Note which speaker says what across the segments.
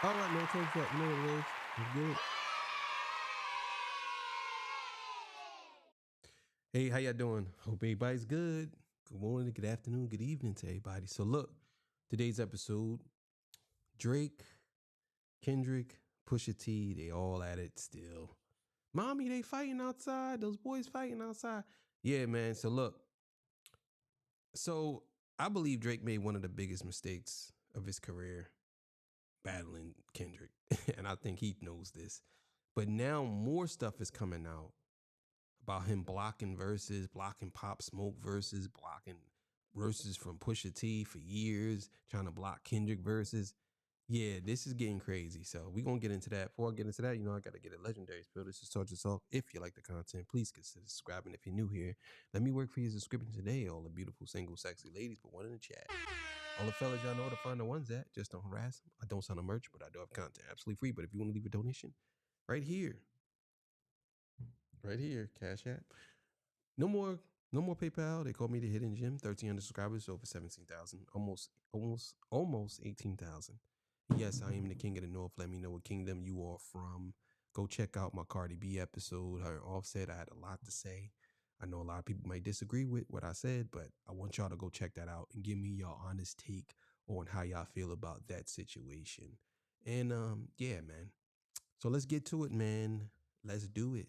Speaker 1: All right, man. Change that. You know what it is. Let's get it. Hey, how y'all doing? Hope everybody's good. Good morning, good afternoon, good evening to everybody. So look, today's episode, Drake, Kendrick, Pusha T, they all at it still. Mommy, they fighting outside. Those boys fighting outside. Yeah, man. So look, so I believe Drake made one of the biggest mistakes of his career battling Kendrick. And I think he knows this. But now more stuff is coming out about him blocking verses, blocking Pop Smoke verses, blocking verses from Pusha T for years, trying to block Kendrick verses. Yeah, this is getting crazy. So we're going to get into that. Before I get into that, I got to get a legendary spill. This is Torch Talk. If you like the content, please consider subscribing. If you're new here, let me work for your subscription today. All the beautiful, single, sexy ladies, but one in the chat. All the fellas, y'all know where to find the ones at. Just don't harass them. I don't sell no merch, but I do have content absolutely free. But if you want to leave a donation, right here, Cash App. No more, no more PayPal. They call me the Hidden Gem. 1,300 subscribers, over 17,000, almost 18,000. Yes, I am the king of the North. Let me know what kingdom you are from. Go check out my Cardi B episode. Her Offset. I had a lot to say. I know a lot of people might disagree with what I said, but I want y'all to go check that out and give me your honest take on how y'all feel about that situation. And yeah, man. So let's get to it, man. Let's do it.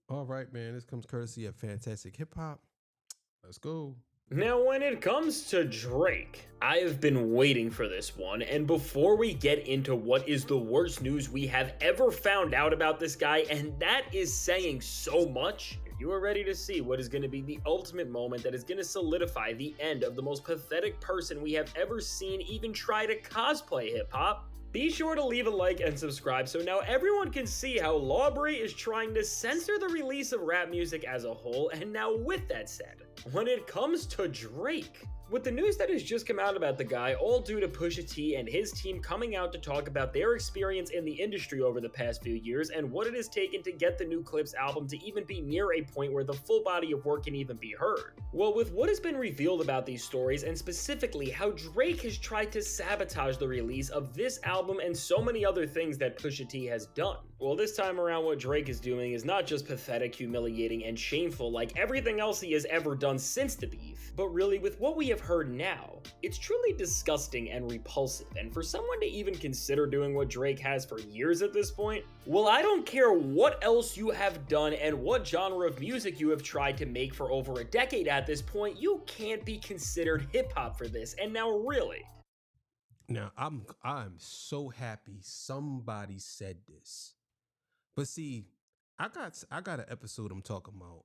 Speaker 1: All right, man. This comes courtesy of Fantastic Hip Hop. Let's go.
Speaker 2: Now, when it comes to Drake, I have been waiting for this one, and before we get into what is the worst news we have ever found out about this guy, and that is saying so much, you are ready to see what is going to be the ultimate moment that is going to solidify the end of the most pathetic person we have ever seen even try to cosplay hip-hop. Be sure to leave a like and subscribe so now everyone can see how Lawbury is trying to censor the release of rap music as a whole. And now with that said, when it comes to Drake, with the news that has just come out about the guy, all due to Pusha T and his team coming out to talk about their experience in the industry over the past few years and what it has taken to get the new Clips album to even be near a point where the full body of work can even be heard. Well, with what has been revealed about these stories, and specifically how Drake has tried to sabotage the release of this album and so many other things that Pusha T has done. Well, this time around what Drake is doing is not just pathetic, humiliating, and shameful like everything else he has ever done since the beef, but really with what we have heard now, it's truly disgusting and repulsive, and for someone to even consider doing what Drake has for years at this point, well, I don't care what else you have done and what genre of music you have tried to make for over a decade at this point, you can't be considered hip-hop for this, and now really.
Speaker 1: Now I'm so happy somebody said this. But see, I got an episode I'm talking about.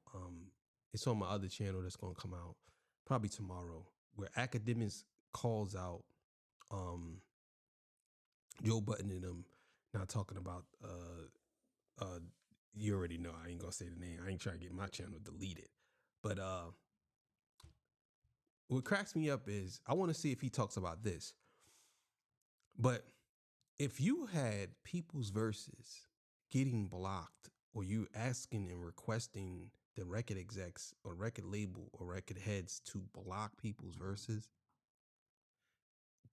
Speaker 1: It's on my other channel that's gonna come out probably tomorrow, where academics calls out Joe Button and them not talking about you already know I ain't gonna say the name. I ain't trying to get my channel deleted. But what cracks me up is I want to see if he talks about this. But if you had people's verses getting blocked, or you asking and requesting the record execs or record label or record heads to block people's verses,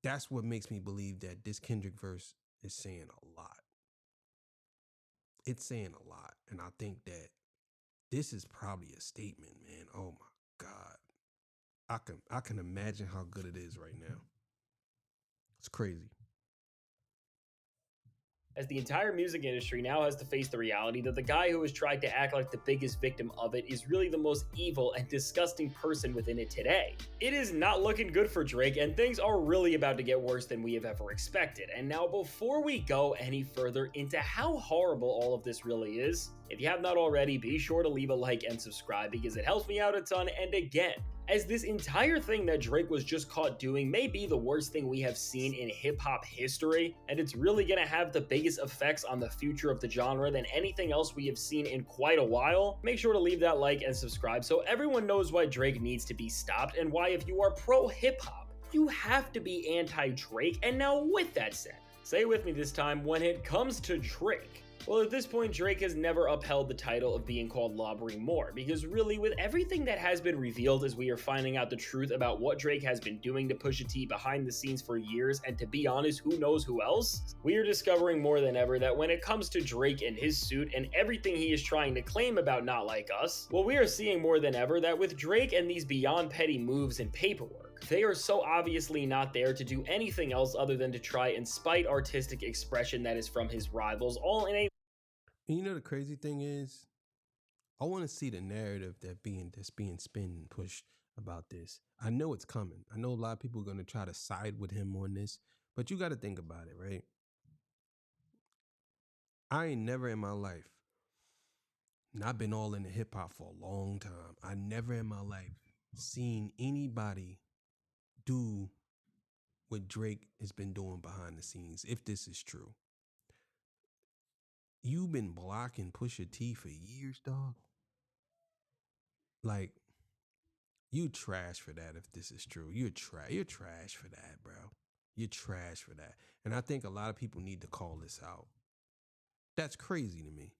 Speaker 1: that's what makes me believe that this Kendrick verse is saying a lot. It's saying a lot. And I think that this is probably a statement, man. Oh my God. I can imagine how good it is right now. It's crazy.
Speaker 2: As the entire music industry now has to face the reality that the guy who has tried to act like the biggest victim of it is really the most evil and disgusting person within it today. It is not looking good for Drake, and things are really about to get worse than we have ever expected. And now, before we go any further into how horrible all of this really is, if you have not already, be sure to leave a like and subscribe because it helps me out a ton. And again, as this entire thing that Drake was just caught doing may be the worst thing we have seen in hip-hop history, and it's really gonna have the biggest effects on the future of the genre than anything else we have seen in quite a while, make sure to leave that like and subscribe so everyone knows why Drake needs to be stopped and why if you are pro-hip-hop, you have to be anti-Drake. And now with that said, say with me this time, when it comes to Drake, Well, at this point, Drake has never upheld the title of being called Lawbury Moore, because really, with everything that has been revealed as we are finding out the truth about what Drake has been doing to Pusha T behind the scenes for years, and to be honest, who knows who else, we are discovering more than ever that when it comes to Drake and his suit and everything he is trying to claim about Not Like Us, well, we are seeing more than ever that with Drake and these beyond petty moves and paperwork, they are so obviously not there to do anything else other than to try and spite artistic expression that is from his rivals, all in a
Speaker 1: And you know the crazy thing is, I want to see the narrative that's being spun and pushed about this. I know it's coming. I know a lot of people are going to try to side with him on this, but you got to think about it, right? I ain't never in my life, and I've been all into hip hop for a long time. I never in my life seen anybody do what Drake has been doing behind the scenes, if this is true. You've been blocking Pusha T for years, dog. Like, you trash for that if this is true. You're trash for that, bro. You're trash for that. And I think a lot of people need to call this out. That's crazy to me.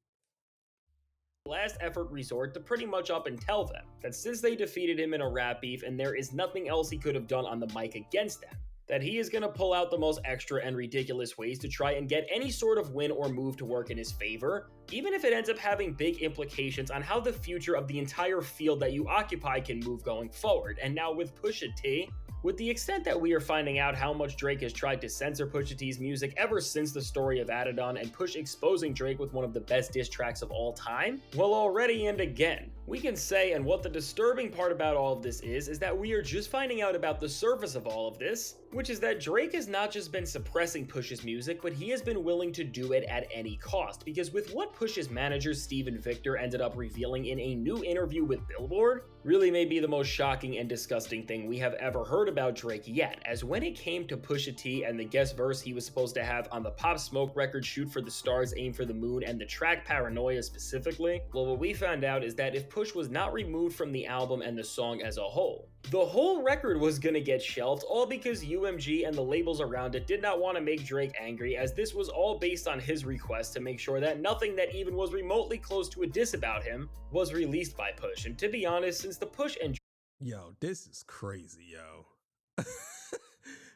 Speaker 2: last effort resort to pretty much up and tell them that since they defeated him in a rap beef and there is nothing else he could have done on the mic against them, that he is going to pull out the most extra and ridiculous ways to try and get any sort of win or move to work in his favor, even if it ends up having big implications on how the future of the entire field that you occupy can move going forward. And now with Pusha T, with the extent that we are finding out how much Drake has tried to censor Pusha T's music ever since the story of Adidon and Push exposing Drake with one of the best diss tracks of all time, well, already and again, we can say, and what the disturbing part about all of this is that we are just finding out about the surface of all of this, which is that Drake has not just been suppressing Push's music, but he has been willing to do it at any cost, because with what Push's manager Steven Victor ended up revealing in a new interview with Billboard, really may be the most shocking and disgusting thing we have ever heard about Drake yet, as when it came to Pusha T and the guest verse he was supposed to have on the Pop Smoke record Shoot for the Stars, Aim for the Moon, and the track Paranoia specifically, well, what we found out is that if Push was not removed from the album and the song as a whole, the whole record was gonna get shelved, all because UMG and the labels around it did not want to make Drake angry, as this was all based on his request to make sure that nothing that even was remotely close to a diss about him was released by Push. And to be honest, since the Push and
Speaker 1: Yo, this is crazy, yo.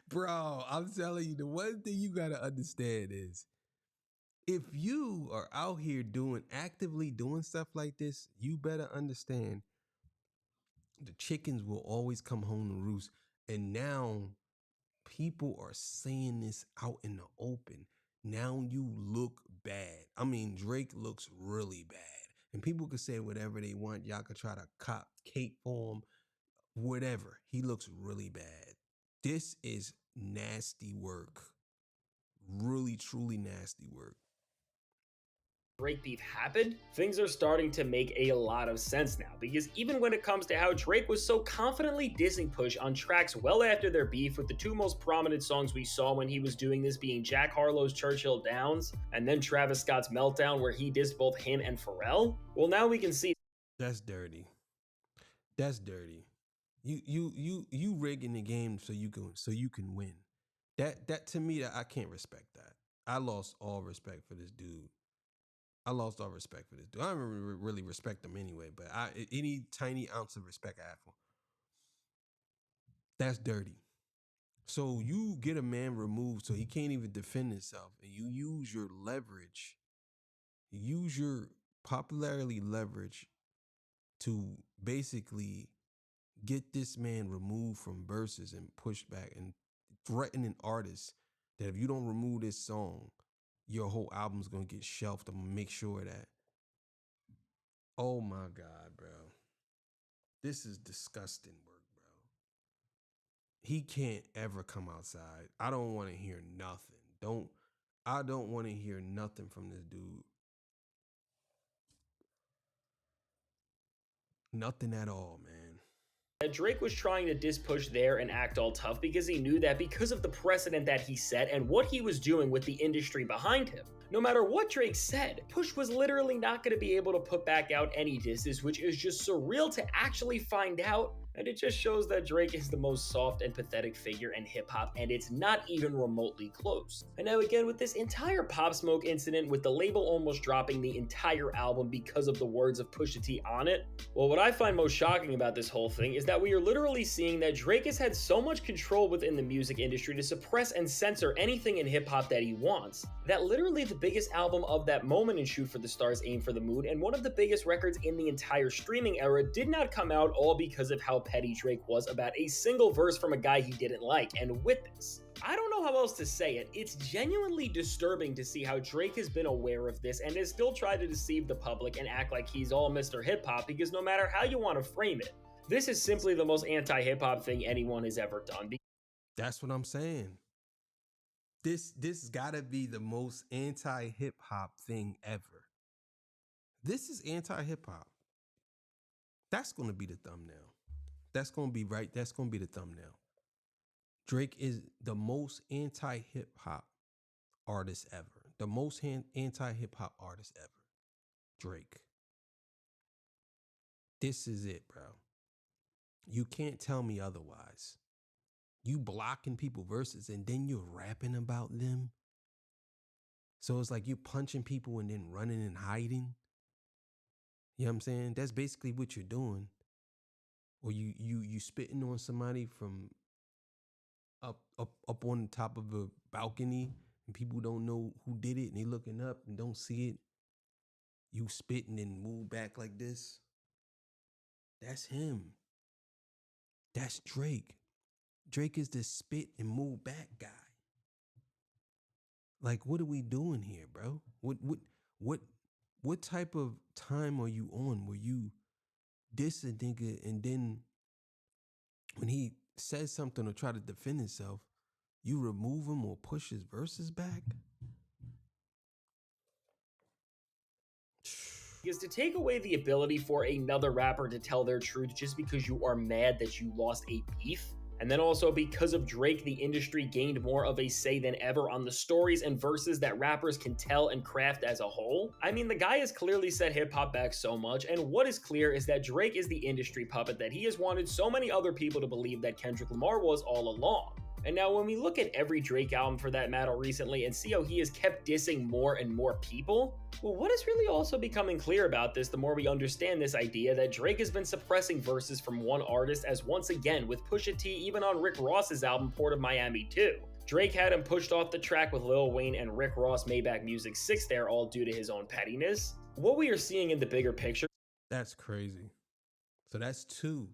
Speaker 1: Bro, I'm telling you, the one thing you gotta understand is if you are out here actively doing stuff like this, you better understand the chickens will always come home to roost. And now people are saying this out in the open. Now you look bad. I mean, Drake looks really bad. And people can say whatever they want. Y'all could try to cop cape for him, whatever. He looks really bad. This is nasty work. Really, truly nasty work.
Speaker 2: Drake beef happened, things are starting to make a lot of sense now, because even when it comes to how Drake was so confidently dissing Push on tracks well after their beef, with the two most prominent songs we saw when he was doing this being Jack Harlow's Churchill Downs and then Travis Scott's Meltdown, where he dissed both him and Pharrell, well, now we can see
Speaker 1: that's dirty. That's dirty. You rigging the game so you can win. That to me, I can't respect that. I lost all respect for this dude. I lost all respect for this dude. I don't really respect him anyway, but any tiny ounce of respect I have for him. That's dirty. So you get a man removed so he can't even defend himself, and you use your leverage, use your popularity leverage to basically get this man removed from verses and pushed back, and threatening artists that if you don't remove this song, your whole album's gonna get shelved. I'm gonna make sure of that. Oh my God, bro. This is disgusting work, bro. He can't ever come outside. I don't want to hear nothing. I don't want to hear nothing from this dude. Nothing at all, man.
Speaker 2: that Drake was trying to diss Push there and act all tough because he knew that because of the precedent that he set and what he was doing with the industry behind him, no matter what Drake said, Push was literally not going to be able to put back out any disses, which is just surreal to actually find out. And it just shows that Drake is the most soft and pathetic figure in hip hop, and it's not even remotely close. And now, again, with this entire Pop Smoke incident, with the label almost dropping the entire album because of the words of Pusha T on it, well, what I find most shocking about this whole thing is that we are literally seeing that Drake has had so much control within the music industry to suppress and censor anything in hip hop that he wants, that literally the biggest album of that moment in Shoot for the Stars, Aim for the Moon, and one of the biggest records in the entire streaming era did not come out, all because of how petty Drake was about a single verse from a guy he didn't like. And with this, I don't know how else to say it. It's genuinely disturbing to see how Drake has been aware of this and has still tried to deceive the public and act like he's all Mr. Hip Hop, because no matter how you want to frame it, this is simply the most anti-hip hop thing anyone has ever done.
Speaker 1: That's what I'm saying. This gotta be the most anti-hip hop thing ever. This is anti-hip hop. That's gonna be the thumbnail. That's gonna be right. That's gonna be the thumbnail. Drake is the most anti-hip hop artist ever. The most anti-hip hop artist ever. Drake. This is it, bro. You can't tell me otherwise. You blocking people verses and then you're rapping about them. So it's like you punching people and then running and hiding. You know what I'm saying? That's basically what you're doing. Or you spitting on somebody from up on the top of a balcony and people don't know who did it and they looking up and don't see it. You spitting and move back like this. That's him. That's Drake. Drake is the spit and move back guy. Like, what are we doing here, bro? What type of time are you on where you diss a nigga and then when he says something or try to defend himself, you remove him or push his verses back?
Speaker 2: Because to take away the ability for another rapper to tell their truth just because you are mad that you lost a beef, and then also because of Drake, the industry gained more of a say than ever on the stories and verses that rappers can tell and craft as a whole. I mean, the guy has clearly set hip hop back so much, and what is clear is that Drake is the industry puppet that he has wanted so many other people to believe that Kendrick Lamar was all along. And now when we look at every Drake album for that matter recently and see how he has kept dissing more and more people, well, what is really also becoming clear about this the more we understand this idea that Drake has been suppressing verses from one artist, as once again with Pusha T even on Rick Ross's album Port of Miami 2. Drake had him pushed off the track with Lil Wayne and Rick Ross Maybach Music 6 there, all due to his own pettiness. What we are seeing in the bigger picture...
Speaker 1: That's crazy. So that's two.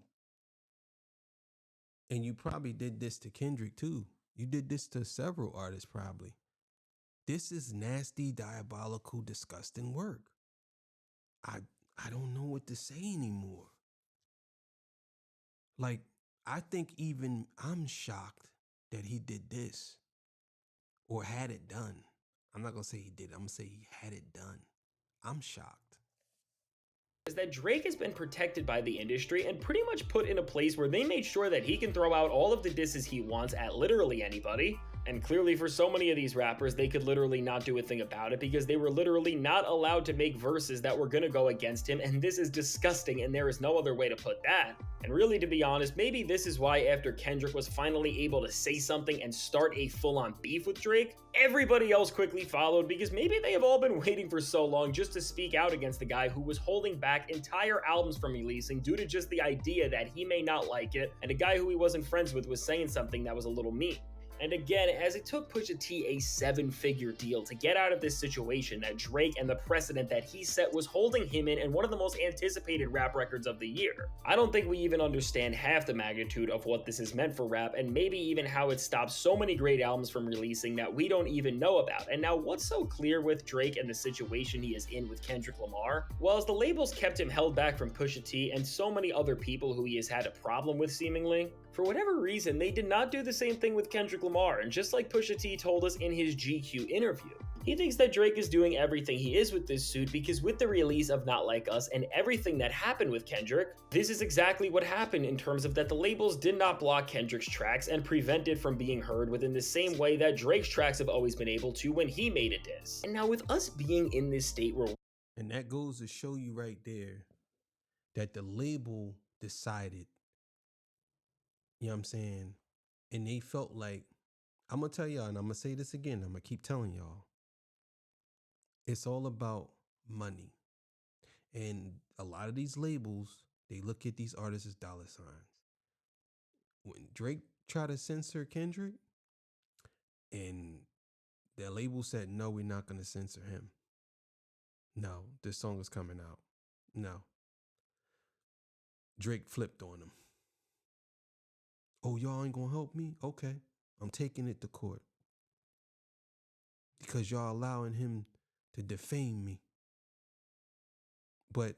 Speaker 1: And you probably did this to Kendrick too. You did this to several artists probably. This is nasty, diabolical, disgusting work. I don't know what to say anymore. Like, I think even I'm shocked that he did this or had it done. I'm not going to say he did. I'm going to say he had it done. I'm shocked.
Speaker 2: Is that Drake has been protected by the industry and pretty much put in a place where they made sure that he can throw out all of the disses he wants at literally anybody. And clearly for so many of these rappers, they could literally not do a thing about it because they were literally not allowed to make verses that were gonna go against him, and this is disgusting and there is no other way to put that. And really, to be honest, maybe this is why after Kendrick was finally able to say something and start a full-on beef with Drake, everybody else quickly followed, because maybe they have all been waiting for so long just to speak out against the guy who was holding back entire albums from releasing due to just the idea that he may not like it, and a guy who he wasn't friends with was saying something that was a little mean. And again, as it took Pusha T a 7-figure deal to get out of this situation, that Drake and the precedent that he set was holding him in one of the most anticipated rap records of the year. I don't think we even understand half the magnitude of what this has meant for rap, and maybe even how it stopped so many great albums from releasing that we don't even know about. And now what's so clear with Drake and the situation he is in with Kendrick Lamar? Well, as the labels kept him held back from Pusha T and so many other people who he has had a problem with seemingly, for whatever reason, they did not do the same thing with Kendrick Lamar, and just like Pusha T told us in his GQ interview, he thinks that Drake is doing everything he is with this suit because with the release of Not Like Us and everything that happened with Kendrick, this is exactly what happened in terms of that the labels did not block Kendrick's tracks and prevent it from being heard within the same way that Drake's tracks have always been able to when he made a diss. And now with us being in this state where...
Speaker 1: And that goes to show you right there that the label decided You know what I'm saying? And they felt like, I'm gonna tell y'all, and I'm gonna say this again, I'm gonna keep telling y'all, it's all about money. And a lot of these labels, they look at these artists as dollar signs. When Drake tried to censor Kendrick, and their label said, no, we're not gonna censor him. No, this song is coming out. No. Drake flipped on him. Oh, y'all ain't gonna help me? Okay. I'm taking it to court. Because y'all allowing him to defame me. But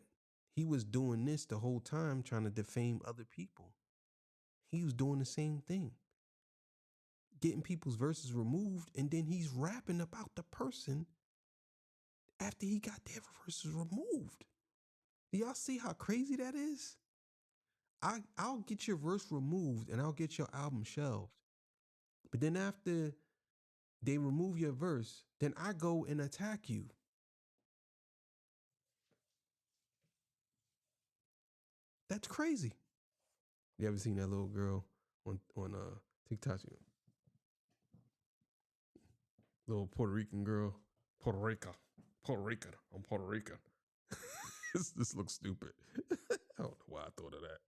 Speaker 1: he was doing this the whole time, trying to defame other people. He was doing the same thing, getting people's verses removed, and then he's rapping about the person after he got their verses removed. Do y'all see how crazy that is? I'll get your verse removed and I'll get your album shelved. But then after they remove your verse, then I go and attack you. That's crazy. You ever seen that little girl on TikTok? Little Puerto Rican girl, Puerto Rica, Puerto Rican. I'm Puerto Rican. this looks stupid. I don't know why I thought of that.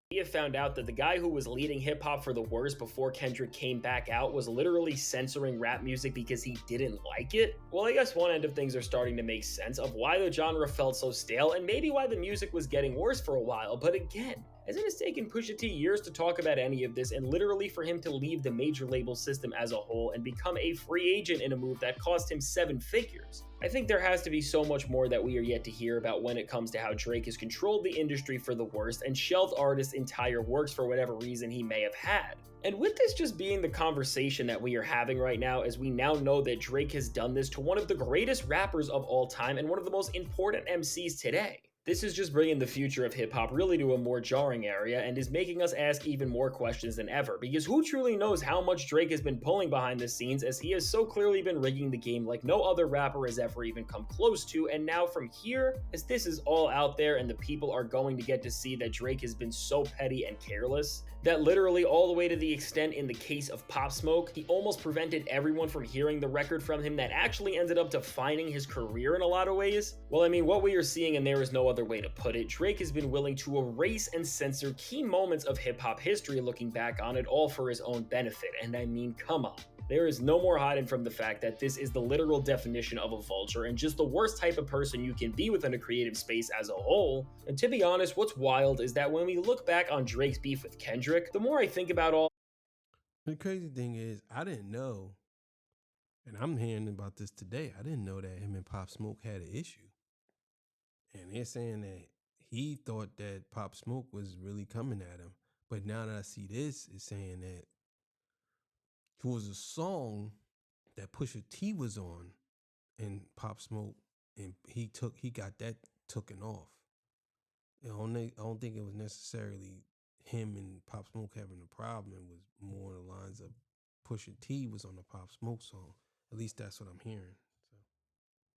Speaker 2: We have found out that the guy who was leading hip hop for the worst before Kendrick came back out was literally censoring rap music because he didn't like it. Well, I guess one end of things are starting to make sense of why the genre felt so stale and maybe why the music was getting worse for a while. But again, as it has taken Pusha T years to talk about any of this and literally for him to leave the major label system as a whole and become a free agent in a move that cost him 7 figures. I think there has to be so much more that we are yet to hear about when it comes to how Drake has controlled the industry for the worst and shelved artists' entire works for whatever reason he may have had. And with this just being the conversation that we are having right now, as we now know that Drake has done this to one of the greatest rappers of all time and one of the most important MCs today. This is just bringing the future of hip hop really to a more jarring area and is making us ask even more questions than ever, because who truly knows how much Drake has been pulling behind the scenes, as he has so clearly been rigging the game like no other rapper has ever even come close to. And now from here, as this is all out there and the people are going to get to see that Drake has been so petty and careless, that literally all the way to the extent in the case of Pop Smoke, he almost prevented everyone from hearing the record from him that actually ended up defining his career in a lot of ways. Well, I mean, what we are seeing, and there is no other way to put it, Drake has been willing to erase and censor key moments of hip-hop history looking back on it, all for his own benefit. And I mean, come on. There is no more hiding from the fact that this is the literal definition of a vulture and just the worst type of person you can be within a creative space as a whole. And to be honest, what's wild is that when we look back on Drake's beef with Kendrick, the more I think about all...
Speaker 1: The crazy thing is, I didn't know, and I'm hearing about this today, I didn't know that him and Pop Smoke had an issue. And they're saying that he thought that Pop Smoke was really coming at him. But now that I see this, it's saying that it was a song that Pusha T was on and Pop Smoke, and he got that taken off. I don't think it was necessarily him and Pop Smoke having a problem. It was more on the lines of Pusha T was on the Pop Smoke song. At least that's what I'm hearing.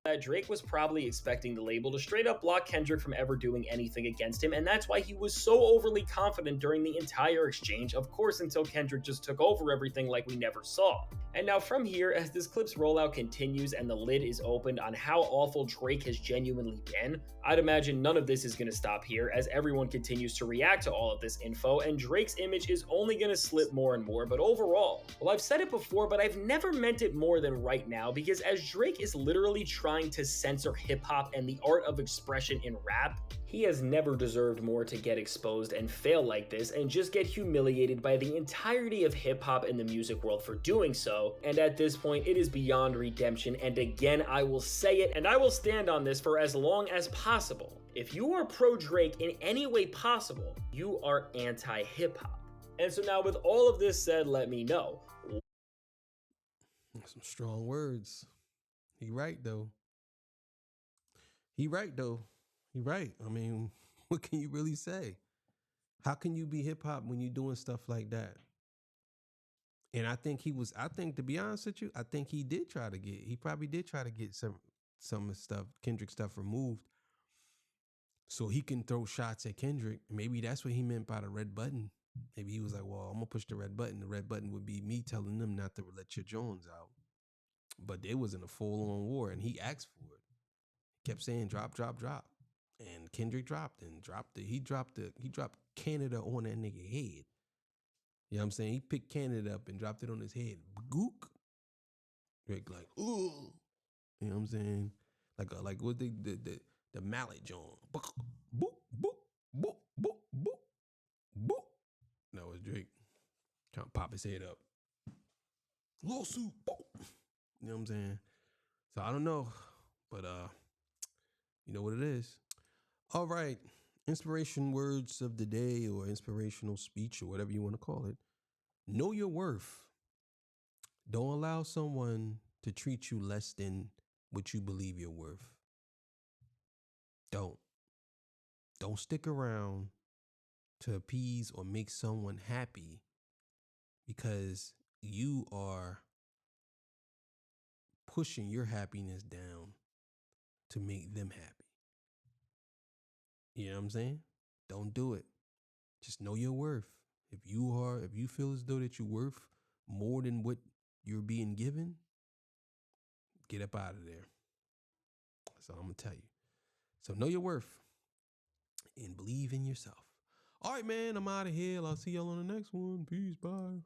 Speaker 2: That Drake was probably expecting the label to straight up block Kendrick from ever doing anything against him, and that's why he was so overly confident during the entire exchange, of course, until Kendrick just took over everything like we never saw. And now from here, as this clip's rollout continues and the lid is opened on how awful Drake has genuinely been, I'd imagine none of this is going to stop here, as everyone continues to react to all of this info, and Drake's image is only going to slip more and more. But overall, well, I've said it before, but I've never meant it more than right now, because as Drake is literally trying to censor hip-hop and the art of expression in rap, he has never deserved more to get exposed and fail like this and just get humiliated by the entirety of hip-hop and the music world for doing so. And at this point, it is beyond redemption, and again, I will say it and I will stand on this for as long as possible. If you are pro-Drake in any way possible, you are anti-hip-hop. And so now with all of this said, let me know.
Speaker 1: Some strong words. He right though. He right. I mean, what can you really say? How can you be hip hop when you're doing stuff like that? And I think to be honest with you, I think he probably did try to get some stuff, Kendrick stuff removed so he can throw shots at Kendrick. Maybe that's what he meant by the red button. Maybe he was like, well, I'm gonna push the red button. The red button would be me telling them not to let your Jones out. But they was in a full-on war, and he asked for it. He kept saying, drop, drop, drop. And Kendrick dropped and dropped it. He dropped Canada on that nigga head. You know what I'm saying? He picked Canada up and dropped it on his head. Gook. Drake like, ooh. You know what I'm saying? Like what the mallet joint. Boop, boop, boop, boop, boop, boop, boop. That was Drake trying to pop his head up. Lawsuit. Boop. You know what I'm saying? So I don't know, but you know what it is. All right, inspiration words of the day or inspirational speech or whatever you want to call it. Know your worth. Don't allow someone to treat you less than what you believe you're worth. Don't. Don't stick around to appease or make someone happy because you are pushing your happiness down to make them happy. You know what I'm saying? Don't do it. Just know your worth. If you feel as though that you're worth more than what you're being given, get up out of there. That's all I'm gonna tell you. So know your worth and believe in yourself. All right, man, I'm out of here. I'll see y'all on the next one. Peace, bye.